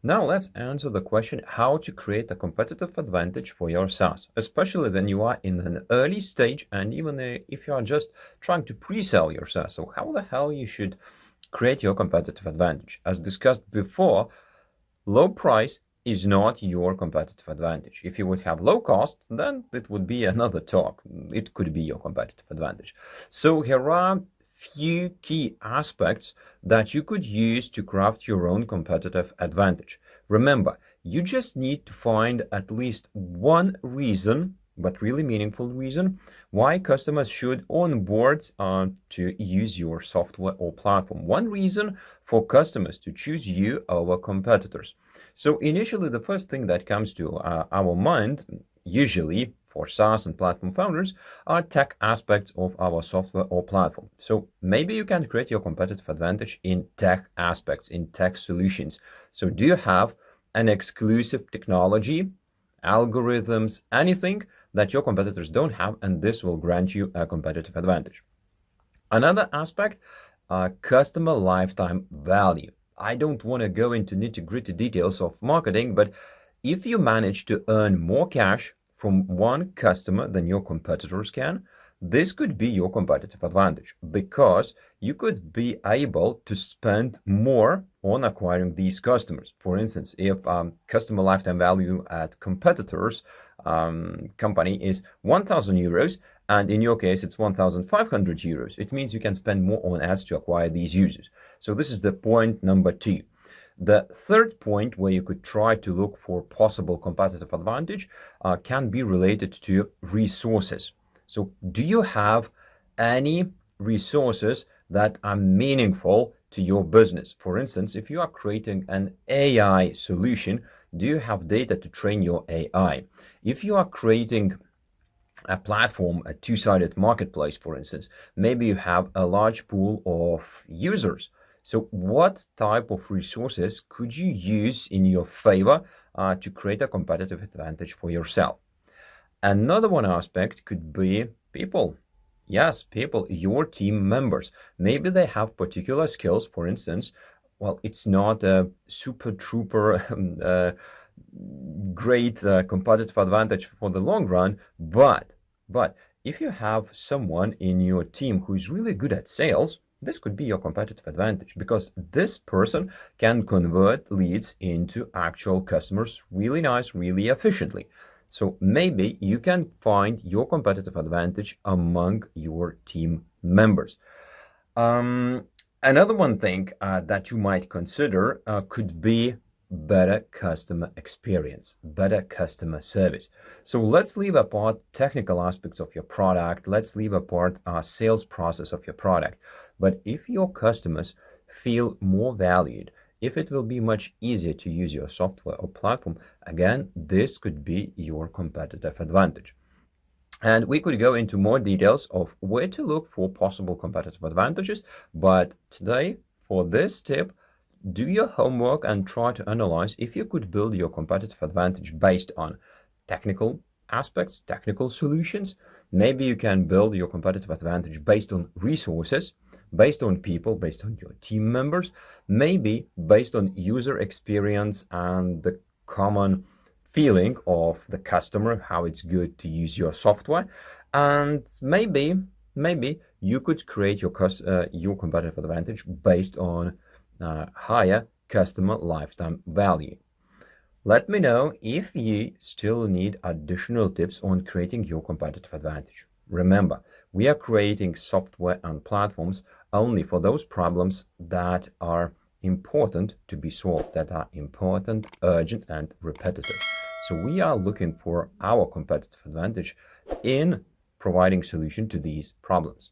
Now let's answer the question how to create a competitive advantage for your SaaS, especially when you are in an early stage and even if you are just trying to pre-sell your SaaS. So how the hell you should create your competitive advantage? As discussed before, low price is not your competitive advantage. If you would have low cost, then it would be another talk. It could be your competitive advantage. So here are few key aspects that you could use to craft your own competitive advantage. Remember, you just need to find at least one reason, but really meaningful reason, why customers should onboard to use your software or platform. One reason for customers to choose you over competitors. So initially, the first thing that comes to our mind, usually for SaaS and platform founders, are tech aspects of our software or platform. So maybe you can create your competitive advantage in tech aspects, in tech solutions. So do you have an exclusive technology, algorithms, anything that your competitors don't have, and this will grant you a competitive advantage. Another aspect, customer lifetime value. I don't want to go into nitty-gritty details of marketing, but if you manage to earn more cash from one customer than your competitors can, this could be your competitive advantage because you could be able to spend more on acquiring these customers. For instance, if customer lifetime value at competitors company is 1,000 euros, and in your case it's 1,500 euros, it means you can spend more on ads to acquire these users. So this is the point number 2. The third point where you could try to look for possible competitive advantage can be related to resources. So do you have any resources that are meaningful to your business? For instance, if you are creating an AI solution, do you have data to train your AI? If you are creating a platform, a two-sided marketplace, for instance, maybe you have a large pool of users. So what type of resources could you use in your favor to create a competitive advantage for yourself? Another one aspect could be people. Yes, people, your team members. Maybe they have particular skills. For instance, well, it's not a super trooper great competitive advantage for the long run, but if you have someone in your team who is really good at sales, this could be your competitive advantage because this person can convert leads into actual customers really nice, really efficiently. So maybe you can find your competitive advantage among your team members. Another one thing that you might consider could be better customer experience, better customer service. So let's leave apart technical aspects of your product. Let's leave apart sales process of your product. But if your customers feel more valued, if it will be much easier to use your software or platform, again, this could be your competitive advantage. And we could go into more details of where to look for possible competitive advantages. But today, for this tip, do your homework and try to analyze if you could build your competitive advantage based on technical aspects, technical solutions. Maybe you can build your competitive advantage based on resources, based on people, based on your team members, maybe based on user experience and the common feeling of the customer, how it's good to use your software. And maybe you could create your competitive advantage based on higher customer lifetime value. Let me know if you still need additional tips on creating your competitive advantage. Remember, we are creating software and platforms only for those problems that are important to be solved, that are important, urgent, and repetitive. So we are looking for our competitive advantage in providing solution to these problems.